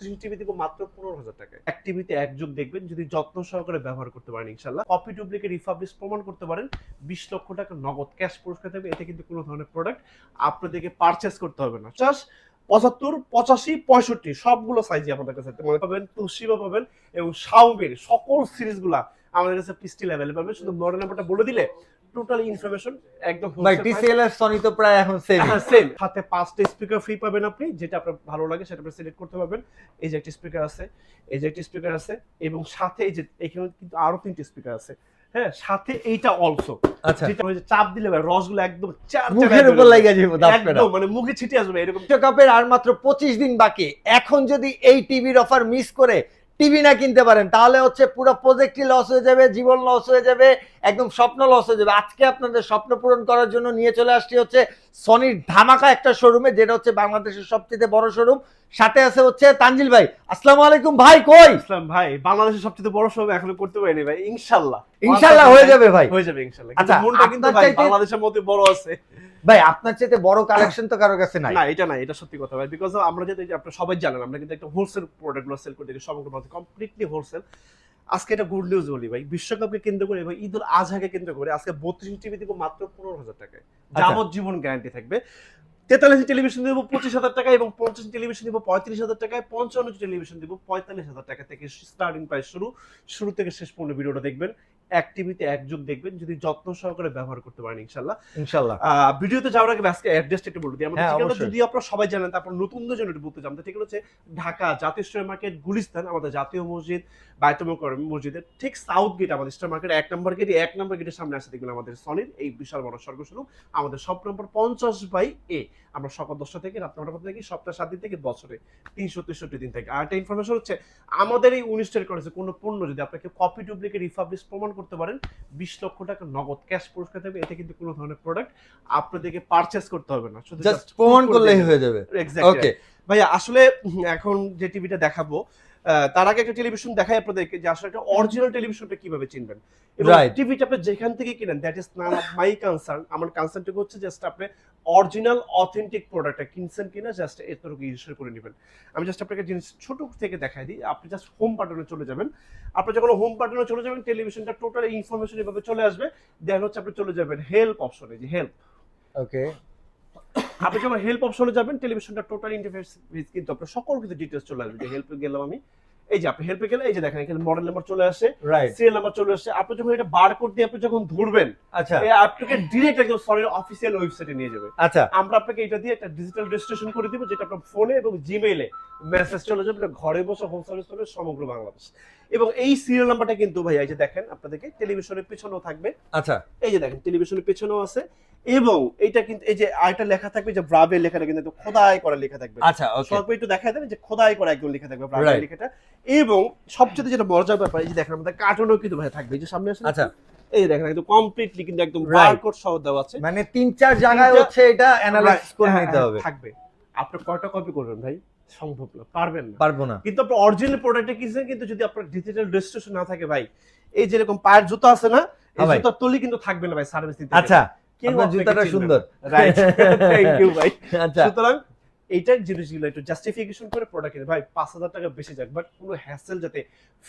32 TV দিব মাত্র 15,000 টাকায়। এক টিভিতে এক যুগ দেখবেন যদি যত্ন সহকারে ব্যবহার করতে পারেন ইনশাআল্লাহ। কপি ডুপ্লিকেট রিফাবলিশ প্রমাণ করতে পারেন, 20 লক্ষ টাকা নগদ ক্যাশ পুরস্কার থাকবে। এতে কিন্তু কোনো ধরনের প্রোডাক্ট আপনাদেরকে পারচেজ করতে হবে না। 75, 85, 65 সবগুলো সাইজই আপনাদের কাছে পাবেন, তোশিবা পাবেন এবং শাওমির সকল সিরিজগুলা আমাদের কাছে স্টিল অ্যাভেলেবল পাবেন। শুধু মডেল নাম্বারটা বলে দিলে টোটাল ইনফরমেশন একদম ভাই টিসিএল আর সনি তো প্রায় এখন সেম। হ্যাঁ সেম। সাথে 5টা স্পিকার ফ্রি পাবেন আপনি, যেটা আপনার ভালো লাগে সেটা আপনি সিলেক্ট করতে পারবেন। এই যে একটা স্পিকার আছে, এই যে একটা স্পিকার আছে এবং সাথে এই যে এখানে কিন্তু আরো 3টা স্পিকার আছে। হ্যাঁ সাথে এইটা অলসো, আচ্ছা যেটা ওই যে চাপ দিলে ভাই রসগুলো একদম মুখের উপর লাগা যাবে একদম মানে মুখে ছিটে আসবে এরকম। বিশ্বকাপের আর মাত্র 25 দিন বাকি। এখন যদি এই টিভির অফার মিস করে টিভি না কিনতে পারেন তাহলে হচ্ছে পুরো প্রজেক্টই লস হয়ে যাবে, জীবন লস হয়ে যাবে, একদম স্বপ্ন লস হয়ে যাবে। আজকে আপনাদের স্বপ্ন পূরণ করার জন্য নিয়ে চলে আসছি হচ্ছে সনির ধামাকা একটা শোরুমে, যেটা হচ্ছে বাংলাদেশের সবচেয়ে বড় শোরুম। সাথে আছে হচ্ছে তানজিল ভাই। আসসালামু আলাইকুম ভাই। কই ইসলাম ভাই, বাংলাদেশের সবচেয়ে বড় শোরুম এখনো করতে পারিনি ভাই, ইনশাআল্লাহ ইনশাআল্লাহ হয়ে যাবে ভাই, হয়ে যাবে ইনশাআল্লাহ। আচ্ছা, কিন্তু মনটা কিন্তু আপনার ভাই চাইতে- বাংলাদেশের মধ্যে বড় আছে ভাই আপনার চাইতে বড় কালেকশন তো কারো কাছে নাই। না, এটা না, এটা সত্যি কথা ভাই। বিকজ আমরা যেটা আপনারা সবাই জানেন আমরা কিন্তু একটা হোলসেল প্রোডাক্টগুলো সেল করে থাকি সমগ্র ভারতে, কমপ্লিটলি হোলসেল। আজকে এটা গুড নিউজ বলি ভাই, বিশ্বকাপকে কেন্দ্র করে এবং ঈদুল আজহাকে কেন্দ্র করে আজকে 32 টিভি দিব মাত্র 15,000 টাকায়, যাবজ্জীবন গ্যারান্টি থাকবে। 43 টেলিভিশন দিব 25,000 টাকা এবং 50 টেলিভিশন দিব 35,000 টাকায়, 55 টেলিভিশন দিব 45,000 টাকা থেকে স্টার্টিং প্রাইস শুরু থেকে শেষ পর্যন্ত ভিডিওটা দেখবেন। এক টিভিতে এক যুগ দেখবেন যদি যত্ন সহকারে ব্যবহার করতে পারেন ইনশাআল্লাহ। ইনশাআল্লাহ। ভিডিওতে যাওয়ার আগে আজকে অ্যাড্রেসটা একটু বলে দিই। আমাদের হ্যাঁ, ঠিকানা অবশ্যই। যদি আপনারা সবাই জানেন, তারপর নতুনদের জন্য একটু বলতে চান। ঠিক হচ্ছে ঢাকা জাতীয় স্টার মার্কেট গুলিস্তান, আমাদের জাতীয় মসজিদ বায়তুল মোকাররম মসজিদের ঠিক সাউথ গেট আমাদের স্টার মার্কেট 1 নম্বর গেট। 1 নম্বর গেটের সামনে আসে দেখবেন আমাদের সনির এই বিশাল বড় স্বর্গস্বরূপ। আমাদের শপ নম্বর 50/A। আমরা সকাল 10টা থেকে রাত 9টা পর্যন্ত থাকি, সপ্তাহে 7 দিন থেকে বছরে 363 দিন থেকে। আর একটা ইনফরমেশন হচ্ছে আমাদের এই 19 করেছে কোনো পণ্য যদি আপনাকে কপি ডুপ্লিকেট রিফাবলিশ প্রমাণ করতে পারেন, 20 লক্ষ টাকা নগদ ক্যাশ পুরস্কার থাকবে। এতে কিন্তু কোনো ধরনের প্রোডাক্ট আপনাদেরকে পারচেজ করতে হবে না, শুধু জাস্ট প্রমাণ করলেই হয়ে যাবে। এক্স্যাক্টলি ওকে ভাইয়া। আসলে এখন যে টিভিটা দেখাবো তার আগে একটা টেলিভিশন দেখাই আপনাদেরকে যে আসলে একটা অরিজিনাল টেলিভিশনটা কিভাবে চিনবেন। এবং Right. টিভিটা আপনি যেখান থেকে কিনেন that is none of my concern. আমার কনসার্নটুকু হচ্ছে জাস্ট আপনি অরিজিনাল অথেন্টিক প্রোডাক্টটা কিনছেন কিনা জাস্ট এতটুকু ইনশিওর করে নেবেন। আমি জাস্ট আপনাকে জিনিস ছোট থেকে দেখাই দিই। আপনি জাস্ট হোম বাটনে চলে যাবেন। আপনি যখন হোম বাটনে চলে যাবেন টেলিভিশনটা টোটাল ইনফরমেশন এভাবে চলে আসবে। দেন হচ্ছে আপনি চলে যাবেন হেল্প অপশনে, যে হেল্প। ওকে আপনি যখন হেল্প অপশনে যাবেন টেলিভিশনটা টোটাল ইন্টারফেস কিন্তু আপনার সকল কিছু ডিটেইলস চলে আসবে। যে হেল্পে গেলাম আমি, এই যে আপনি হেল্পে গেলে এই যে দেখেন এখানে মডেল নাম্বার চলে আসে, রাইট। সিরিয়াল নাম্বার চলে আসে। আপনি যখন এটা বারকোড দিয়ে আপনি যখন ধরবেন, আচ্ছা এই আপনাকে ডিরেক্ট একদম সনির অফিসিয়াল ওয়েবসাইটে নিয়ে যাবে। আচ্ছা আমরা আপনাকে এটা দিয়ে একটা ডিজিটাল রেজিস্ট্রেশন করে দিব, যেটা আপনার ফোনে এবং জিমেইলে মেসেজ চলে যাবে। এটা ঘরে বসে হোম সার্ভিস পাবে সমগ্র বাংলাদেশ। এবং এই সিরিয়াল নাম্বারটা কিন্তু ভাই এই যে দেখেন আপনাদেরকে টেলিভিশনের পেছনেও থাকবে। আচ্ছা এই যে দেখেন টেলিভিশনের পেছনেও আছে এবং এটা কিন্তু এই যে আরেকটা লেখা থাকবে যে ব্রাভে লেখাটা কিন্তু একটু খোদাই করা লেখা থাকবে। আচ্ছা ওকে স্বল্প একটু দেখায় দেন যে খোদাই করা একদম লেখা থাকবে ব্রাভে Right. লেখাটা। এবং সবচেয়ে যেটা মজার ব্যাপার এই যে দেখেন আমাদের কার্টুনও কিন্তু ভাই থাকবে, এই যে সামনে আসলে আচ্ছা এই দেখেন একদম কমপ্লিটলি কিন্তু একদম Right. বারকোড সহ দেওয়া আছে। মানে 3-4 জায়গায় তিনটা- হচ্ছে এটা অ্যানালাইসিস করে হ্যাঁ, নিতে হ্যাঁ, হবে। থাকবে। আপনি কয়টা কপি করবেন ভাই? সম্ভব না, পারবেন না। পারবো না। কিন্তু আপনি অরিজিনাল প্রোডাক্টটা কিনছেন, কিন্তু যদি আপনার ডিজিটাল রেজিস্ট্রেশন না থাকে ভাই, এই যেরকম পায়ের জুতা আছে না, এই হ্যাঁ ভাই। জুতার তলি কিন্তু থাকবে না ভাই সার্ভিস দিতে। আচ্ছা কেউ আপনার আপনাকে জুতাটা চিনবে সুন্দর। না। রাইট, থ্যাংক ইউ ভাই। আচ্ছা সুতরাং এইটার জিনিসগুলো একটু জাস্টিফিকেশন করে প্রোডাক্ট কিনে ভাই 5,000 টাকা বেশি যাক, বাট কোনো হ্যাসেল যাতে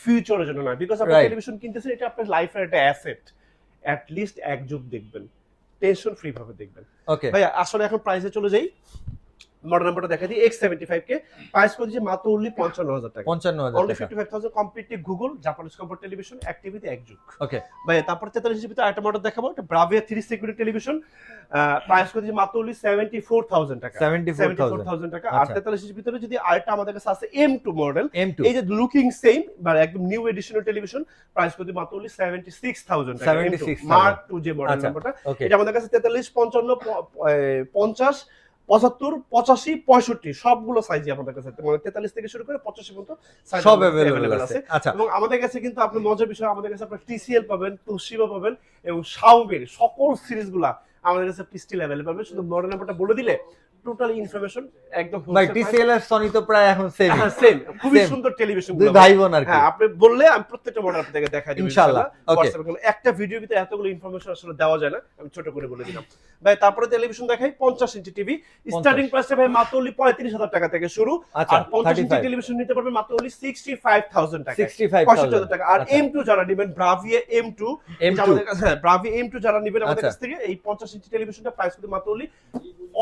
ফিউচারের জন্য না। বিকজ আপনি Right. টেলিভিশন কিনতেছেন, এটা আপনার লাইফের একটা অ্যাসেট। অ্যাট লিস্ট এক যুগ দেখবেন, টেনশন ফ্রি ভাবে দেখবেন। ওকে ভাই আসলে এখন প্রাইসে চলে যাই। মডেল নাম্বারটা দেখা দিই X75 কে প্রাইস করে দিয়েছে মাত্র অনলি 55,000 টাকা। 55,000 অনলি টাকা 55,000 কমপ্লিটলি গুগল জাপানিজ কম্পার্ট টেলিভিশন, এক টিভিতে এক যুগ। ওকে ভাই তারপর 43 জিবিতে আরেকটা মডেল দেখাবো, এটা ব্রাভিয়া 3 সিকিউরিটি টেলিভিশন। প্রাইস করে দিয়েছে মাত্র অনলি 74,000 টাকা। 74,000 টাকা। আর আচ্ছা। 43 জিবির ভিতরে যদি আরেকটা আমাদের কাছে আছে M2 মডেল, M2 এই যে লুকিং সেম মানে একদম নিউ এডিশনাল টেলিভিশন, প্রাইস করে দিয়েছে মাত্র অনলি 76,000 টাকা। 76,000 মার্ক 2 যে মডেল আচ্ছা, নাম্বারটা, ওকে এটা আমাদের কাছে 43, 55, 50, 75, 85, 65 সবগুলো সাইজই আমাদের কাছে, মানে 43 থেকে শুরু করে 85 পর্যন্ত সাইজ সব available अवेलेबल আছে। আচ্ছা এবং আমাদের কাছে কিন্তু আপনি মজার বিষয়, আমাদের কাছে আপনার TCL পাবেন, তোশিবা পাবেন এবং শাওমির সকল সিরিজগুলা আমাদের কাছে স্টিল अवेलेबल পাবেন। শুধু মডেল নাম্বারটা বলে দিলে টোটাল ইনফরমেশন একদম ভাই টিসিএল আর সনি তো প্রায় এখন সেম সেম, খুবই Same. সুন্দর টেলিভিশন। দুই ভাই বোন আর কি। হ্যাঁ, আপনি বললে আমি প্রত্যেকটা মডেল আপনাকে দেখাই দেব ইনশাআল্লাহ। ইনশাআল্লাহ। ওকে। WhatsApp এ একটা ভিডিওর ভিতরে এতগুলো ইনফরমেশন আসলে দেওয়া যায় না, আমি ছোট করে বলে দিলাম ভাই। তারপরে টেলিভিশন দেখাই 50 ইঞ্চি টিভি, স্টার্টিং প্রাইসটা ভাই মাত্র only 35,000 টাকা থেকে শুরু। আচ্ছা, আর 50 ইঞ্চি 35 টেলিভিশন নিতে পারবেন মাত্র only 65,000 টাকা, 65,000 65,000 টাকা। আর আচ্ছা। M2 যারা নেবেন, ব্রাভিয়া M2, M2 আমাদের কাছে, হ্যাঁ ব্রাভিয়া M2 যারা নেবেন আমাদের আচ্ছা। কাছ থেকে, এই 50 ইঞ্চি টেলিভিশনটা প্রাইস কিন্তু মাত্র only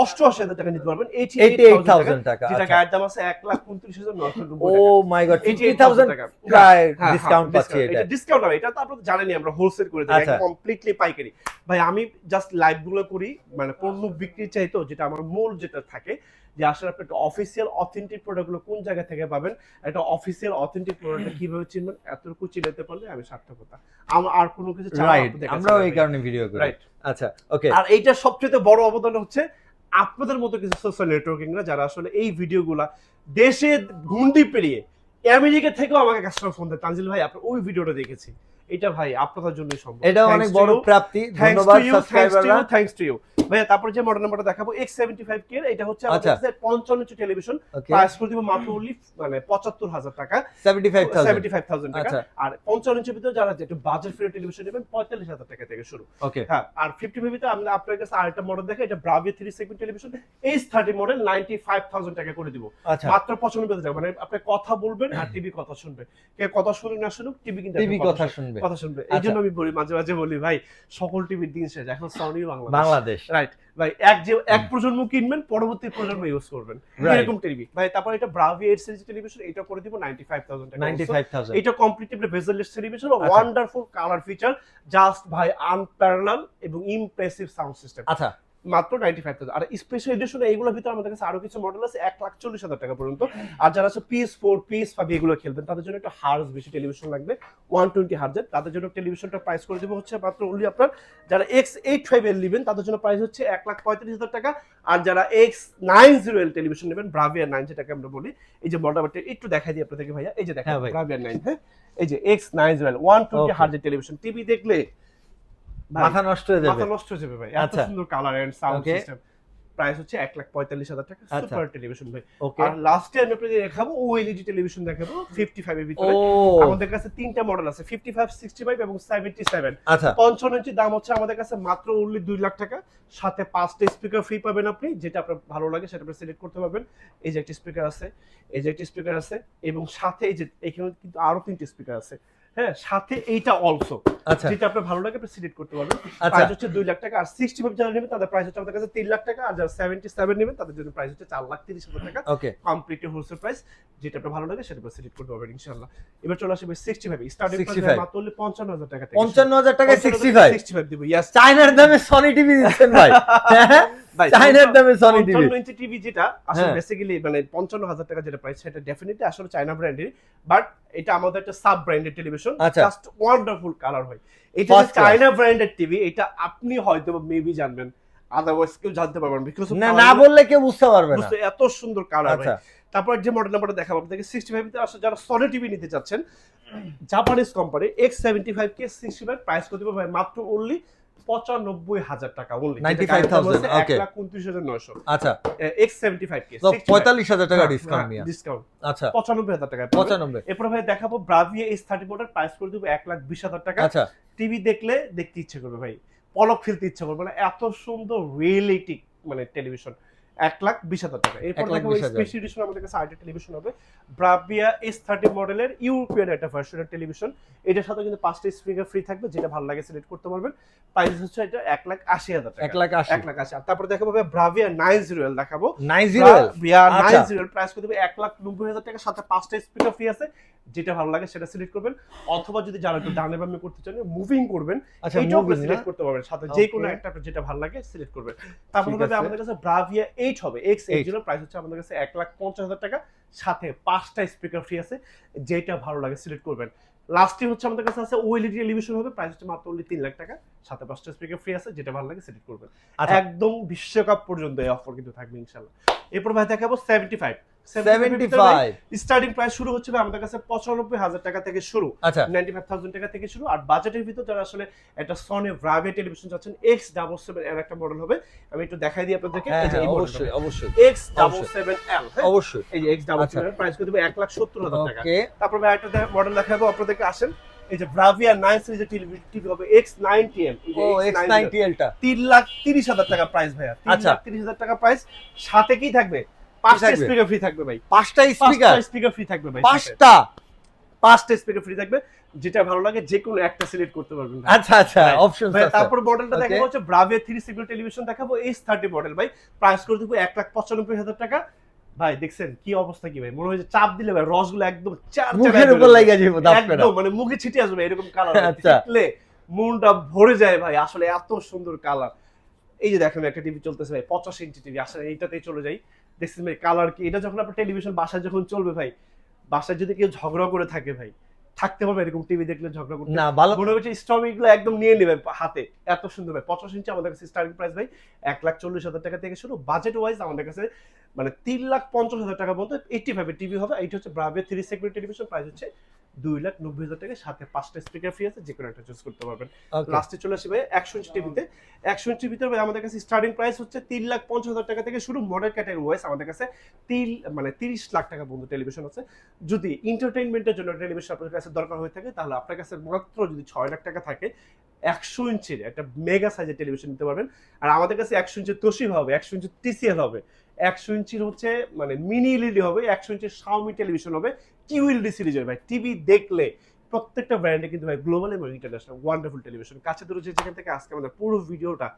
88,000 টাকা নিতে পারবেন, 88,000 টাকা। যেটা আচ্ছা। গায়ের দাম আছে 1,29,990 ও টাকা। মাই গড 88,000 50,000 টাকা। প্রায় হ্যাঁ, ডিসকাউন্ট হ্যাঁ, পাচ্ছি discount। এটা। এটা ডিসকাউন্ট হবে, এটা তো আপনারা জানেনই আমরা হোলসেল করে দিই, আচ্ছা। কমপ্লিটলি পাইকারি। ভাই আমি জাস্ট লাইভ গুলো করি, মানে পণ্য বিক্রি চাই তো, যেটা আমার মূল যেটা থাকে যে আসলে আপনি একটা অফিসিয়াল অথেন্টিক প্রোডাক্ট গুলো কোন জায়গা থেকে পাবেন, একটা অফিসিয়াল অথেন্টিক প্রোডাক্ট কিভাবে চিনবেন, এতটুকু চিনাতে পারলে আমি সার্থকতা। আমার আর কোনো কিছু চাই না রাইট, আপনাদের কাছে। আমরাও এই কারণে ভিডিও করি। রাইট। আচ্ছা, ওকে। আর এইটার সবচেয়ে বড় অবদান হচ্ছে আপনাদের মতো কিছু সোশ্যাল নেটওয়ার্কিংরা, যারা আসলে এই ভিডিওগুলা দেশে ঘুন্ডি পেরিয়ে আমেরিকা থেকেও আমাকে কাস্টমার ফোন দেয়, তানজিল ভাই আপনার ওই ভিডিওটা দেখেছি, এটা ভাই আপনাদের জন্যই সম্ভব। এটা অনেক বড় প্রাপ্তি, ধন্যবাদ সাবস্ক্রাইবাররা। থ্যাঙ্কস টু ইউ ভাই। তারপরে যে মডেল নাম্বারটা দেখাবো X75K, এটা হচ্ছে আমাদের কাছে 55 ইঞ্চি টেলিভিশন, ওকে। প্রাইস করে দিব মাত্র only মানে 75,000 টাকা, 75,000 টাকা। আচ্ছা। আর 55 ইঞ্চির ভিতরে যারা একটু বাজেট ফ্রেন্ডলি টেলিভিশন নেবেন 45,000 টাকা থেকে শুরু। ওকে। হ্যাঁ, আর 55 ভিতরে আমরা আপনার কাছে আরেকটা মডেল দেখে, এটা Bravia 3 segment television H30 model, 95,000 টাকা করে দিব, আচ্ছা। মাত্র 95,000 টাকা। মানে আপনি কথা বলবেন আর টিভি কথা শুনবে, কে কথা শুনুক না শুনুক, টিভি কিন্তু টিভি কথা শুনবে। কথা শুনবে। এই জন্য আমি বলি, মাঝে মাঝে বলি ভাই, সকল টিভির দিন শেষ, এখন সনি বাংলাদেশ। রাইট ভাই, এক প্রজন্ম কিনবেন, পরবর্তী প্রজন্ম ইউজ করবেন, Right. এরকম টিভি ভাই। তারপর এটা ব্রাভিয়া 8 সিরিজ টেলিভিশন, এটা করে দিব 95,000 টাকা। 95,000 এটা কমপ্লিটলি বেজেললেস টেলিভিশন, আচ্ছা। ওয়ান্ডারফুল কালার ফিচার, জাস্ট ভাই আনপ্যারালাল এবং ইমপ্রেসিভ সাউন্ড সিস্টেম, আচ্ছা। মাত্র 95,000। আর স্পেশাল এডিশনে এইগুলোর ভিতরে আমাদের কাছে আরো কিছু মডেল আছে 1,40,000 টাকা পর্যন্ত। আর যারা আছে PS4 PS5 এগুলো খেলবেন, তাদের জন্য একটা হার্জ বেশি টেলিভিশন লাগবে, 120 হার্জের, তাদের জন্য টেলিভিশনটা প্রাইস করে দেবো হচ্ছে মাত্র only আপনার যারা X85L নেবেন তাদের জন্য প্রাইস হচ্ছে 1,35,000 টাকা। আর যারা X90L টেলিভিশন নেবেন, ব্রাভিয়া 9 যেটাকে আমরা বলি, এই যে মডেলটা একটু দেখাই দিই আপনাদেরকে ভাইয়া, এই যে দেখেন হ্যাঁ ভাই। ব্রাভিয়া 9, হ্যাঁ এই যে X90L 120 Okay. হার্জের টেলিভিশন, টিভি দেখলে ভাই, মাথা নষ্ট হয়ে যাবে। মাথা নষ্ট হয়ে যাবে ভাই, এত আচ্ছা। সুন্দর colour and sound Okay. System. Price হচ্ছে 1,45,000 টাকা, আচ্ছা। সুপার টেলিভিশন ভাই। ওকে। আর লাস্টে আমি আপনাদের দেখাবো OLED টেলিভিশন দেখাবো 55 এর ও ভিতরে। আমাদের কাছে তিনটা মডেল আছে, 55, 65 এবং 77। আচ্ছা। 55 ইঞ্চি দাম হচ্ছে আমাদের কাছে মাত্র only 2 লাখ টাকা, সাথে 5টা স্পিকার ফ্রি পাবেন আপনি, যেটা আপনার ভালো লাগে সেটা আপনি সিলেক্ট করতে পারবেন। এই যে একটা স্পিকার আছে, এই যে একটা স্পিকার আছে, এবং সাথে এই যে এখানে কিন্তু আরো 3টা স্পিকার আছে, হ্যাঁ সাথে এইটা অলসো, আচ্ছা। যেটা আপনার ভালো লাগে আপনি সিলেক্ট করতে পারবেন। আচ্ছা। প্রাইস হচ্ছে 2 লাখ টাকা। আর 65 যারা নেবেন তাদের প্রাইস হচ্ছে আমাদের কাছে 3 লাখ টাকা, আর যারা 77 নেবেন তাদের জন্য প্রাইস হচ্ছে 4,30,000 টাকা, ওকে। কমপ্লিট হোলসেল প্রাইস, যেটা আপনার ভালো লাগে সেটা আপনি সিলেক্ট করতে পারবেন ইনশাআল্লাহ। এবার চলে আসবে 65, স্টার্টিং প্রাইস 65 মাত্র only 55,000 টাকা থেকে। 55,000 টাকায় 65 65 দিব, ইয়েস। চায়নার দামে সনি টিভি দিচ্ছেন ভাই। ভাই, চায়নার দামে সনি টিভি। 55 ইঞ্চি টিভি যেটা আসলে হ্যাঁ। বেসিক্যালি মানে 55,000 টাকা যেটা প্রাইস, সেটা ডেফিনেটলি আসলে চায়না ব্র্যান্ডের, বাট এটা আমাদের একটা সাব ব্র্যান্ডেড টেলিভিশন, আচ্ছা। জাস্ট ওয়ান্ডারফুল কালার হয়। এটা First class. China branded TV, এটা আপনি হয়তো মেবি জানবেন, আদারওয়াইজ কেউ জানতে পারবেন বিকজ না, না বললে কেউ বুঝতে পারবে না। এত সুন্দর কালার আচ্ছা। হয়। তারপর যে মডেল নাম্বারটা দেখাবো আপনাদেরকে 65 তে আসলে যারা সনি টিভি নিতে চাচ্ছেন, জাপানিজ কোম্পানি X75K 65 প্রাইস করে দেবো ভাই মাত্র only 95,000 টাকা only, 95,000, okay. 1,29,900। আচ্ছা। X75K তো 45,000 টাকা ডিসকাউন্ট নিয়ে। ডিসকাউন্ট আচ্ছা। 95,000 টাকা। 95। এরপর ভাই দেখাবো ব্রাভিয়া S30 মডেল, প্রাইস করে দেবো 1,20,000 টাকা। আচ্ছা। টিভি দেখলে দেখতে ইচ্ছে করবে ভাই, পলক ফেলতে ইচ্ছে করবে, মানে এত সুন্দর রিয়েলিটিক মানে টেলিভিশন, 1,20,000 টাকা। এরপর দেখাবো 1,20,000 স্পেশাল এডিশন আমাদের কাছে আরেকটা টেলিভিশন হবে, ব্রাভিয়া S30 মডেলের ইউরোপিয়ান একটা ভার্সনের টেলিভিশন। এটার সাথে কিন্তু 5টা স্পিকার ফ্রি থাকবে, যেটা ভালো লাগে সিলেক্ট করতে পারবেন। প্রাইস হচ্ছে এটা 1,80,000 টাকা। 1,80,000 1,80,000। আর তারপর দেখাবো ভাই ব্রাভিয়া 90L দেখাবো। 90L ব্রাভিয়া আচ্ছা। 90L প্রাইস করে দেবে 1,90,000 টাকা, সাথে 5টা স্পিকার ফ্রি আছে, যেটা ভালো লাগে সেটা সিলেক্ট করবেন। অথবা যদি যারা একটু ডানে বামে করতে চান, মুভিং করবেন, আচ্ছা, এইটাও moving সিলেক্ট না? করতে পারবেন, সাথে যে কোনো Okay. একটা আপনার যেটা ভালো লাগে সিলেক্ট করবেন। তারপর ঠিক হবে আছে। আমাদের কাছে ব্রাভিয়া 8 হবে, X80 প্রাইস হচ্ছে আমাদের কাছে 1,50,000 টাকা, সাথে 5টা স্পিকার ফ্রি আছে, যেটা ভালো লাগে সিলেক্ট করবেন। লাস্টে হচ্ছে আমাদের কাছে আছে OLED টেলিভিশন হবে, প্রাইস হচ্ছে মাত্র only 3 লাখ টাকা, সাথে 5টা স্পিকার ফ্রি আছে, যেটা ভালো লাগে সিলেক্ট করবেন। আচ্ছা। একদম বিশ্বকাপ পর্যন্ত এই অফার কিন্তু থাকবে ইনশাআল্লাহ। এরপর ভাই দেখাবো 75 75 স্টার্টিং প্রাইস শুরু হচ্ছে ভাই আমাদের কাছে 95,000 টাকা থেকে শুরু, আচ্ছা 95,000 টাকা থেকে শুরু। আর বাজেটের ভিতর যারা আসলে একটা সনি ব্রাভে টেলিভিশন চাচ্ছেন X77 এর একটা মডেল হবে, আমি একটু দেখাই দিই আপনাদেরকে। হ্যাঁ এই যে হ্যাঁ এই অবশ্যই অবশ্যই X77L, হ্যাঁ অবশ্যই এই যে X77 এর প্রাইস করে দেবো 1,70,000 টাকা। ওকে তারপর ভাই একটা মডেল দেখাবো আপনাদেরকে, আসেন। এই যে ব্রাভিয়া 9 সিরিজের টিভি হবে X90L, ও X90L টা 3,30,000 টাকা প্রাইস ভাইয়া, আচ্ছা। 3,30,000 টাকা প্রাইস। সাথে কি থাকবে? 5টা থাকবে? স্পিকার ফ্রি থাকবে ভাই, পাঁচটা স্পিকার 5টা স্পিকার ফ্রি থাকবে ভাই, 5টা 5টা স্পিকার ফ্রি থাকবে, যেটা ভালো লাগে যে কোনো একটা সিলেক্ট করতে পারবেন ভাই। আচ্ছা আচ্ছা Right. অপশনস ভাই, আছে তারপর মডেলটা Okay. দেখাবো হচ্ছে ব্রাভিয়া 3 সিগন্যাল টেলিভিশন দেখাবো S30 মডেল ভাই, প্রাইস করে দেবো 1,95,000 টাকা। ভাই দেখছেন কি অবস্থা, কি ভাই মনে হয় যে চাপ দিলে ভাই রসগুলো একদম চার মুখের উপর লাগা যাবে দাঁত পেড়া একদম মানে মুখে ছিটে আসবে এরকম কালার, আচ্ছা। দেখলে মনটা ভরে যায় ভাই, আসলে এত সুন্দর কালার। এই যে দেখেন একটা টিভি চলতেছে ভাই, 85 ইঞ্চি টিভি, আসলে এইটাতেই চলে যাই। দেখছেন ভাই কালার কি, এটা যখন আপনার টেলিভিশন বাসায় যখন চলবে ভাই, বাসায় যদি কেউ ঝগড়া করে থাকে ভাই, থাকতে পারবে এরকম টিভি দেখলে ঝগড়া করতে? না ভালো মনে হচ্ছে স্ট্রবেরি গুলো একদম নিয়ে নেবে হাতে, এত সুন্দর ভাই। 85 ইঞ্চি আমাদের কাছে স্টার্টিং প্রাইস ভাই 1,40,000 টাকা থেকে শুরু। বাজেট ওয়াইজ আমাদের কাছে মানে 3,50,000 টাকা পর্যন্ত 85 টিভি হবে। এইটা হচ্ছে ব্রাভিয়া 3 সেগমেন্ট টেলিভিশন, প্রাইস হচ্ছে 2,90,000 টাকা, সাথে 5টা স্পিকার ফ্রি আছে, যে কোনো একটা চুজ করতে পারবেন। Okay. লাস্টে চলে আসবে 100 ইঞ্চি টিভিতে। 100 ইঞ্চির ভিতরে ভাই আমাদের কাছে স্টার্টিং প্রাইস হচ্ছে 3,50,000 টাকা থেকে শুরু। মডেল ক্যাটাগরি ওয়াইজ আমাদের কাছে 30 লাখ টাকা পর্যন্ত টেলিভিশন আছে। যদি এন্টারটেইনমেন্টের জন্য টেলিভিশন আপনার কাছে দরকার হয়ে থাকে, তাহলে আপনার কাছে মাত্র যদি 6 লাখ টাকা থাকে 100 ইঞ্চির একটা মেগা সাইজের টেলিভিশন নিতে পারবেন। আর আমাদের কাছে 100 ইঞ্চির তোশিবা হবে, 100 ইঞ্চির TCL হবে, 100 ইঞ্চির হচ্ছে মানে মিনি এলইডি হবে, 100 ইঞ্চির Xiaomi টেলিভিশন হবে, QLED সিরিজের ভাই। টিভি দেখলে প্রত্যেকটা ব্র্যান্ডে কিন্তু ভাই গ্লোবাল এবং ইন্টারন্যাশনাল ওয়ান্ডারফুল টেলিভিশন। কাছে দূরে যে যেখান থেকে আজকে আমাদের পুরো ভিডিওটা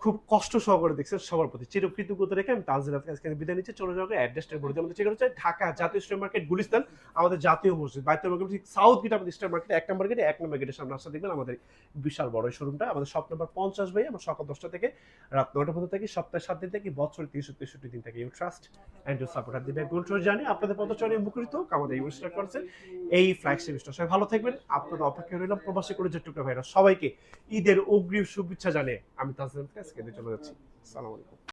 খুব কষ্ট সহকারে দেখছেন, সবার প্রতি চিরকৃতজ্ঞতা রেখে আমি তানজিল আজকে আজকে বিদায় নিচ্ছি। চলে যাওয়ার অ্যাড্রেসটা বলে দিই, আমাদের ঠিকানা হচ্ছে ঢাকা জাতীয় স্ট্রিট মার্কেট গুলিস্তান, আমাদের জাতীয় মসজিদ বাইতুল মুকাররম ঠিক সাউথ গেট, আমাদের স্ট্রিট মার্কেট 1 নম্বর গেটে 1 নম্বর গেটের সামনে আসতে দেখবেন আমাদের বিশাল বড় শোরুমটা। আমাদের শপ নাম্বার 50 ভাই, আমরা সকাল 10টা থেকে রাত 9টা পর্যন্ত থাকি, সপ্তাহে 7 দিন থাকি, বছরে 363 দিন থাকি। You trust and you support আর দি ব্যাক গোল জানি আপনাদের পদচারণে মুখরিত হোক আমাদের ইউ স্টার্ট করছে এই ফ্ল্যাগশিপ স্টোর। সবাই ভালো থাকবেন, আপনাদের অপেক্ষা রইলাম। প্রবাসী করে যে টুকরা ভাইরা সবাইকে ঈদের অগ্রিম শুভেচ্ছা জানিয়ে আমি তানজিল আজকে চলে যাচ্ছি। আসসালামু আলাইকুম।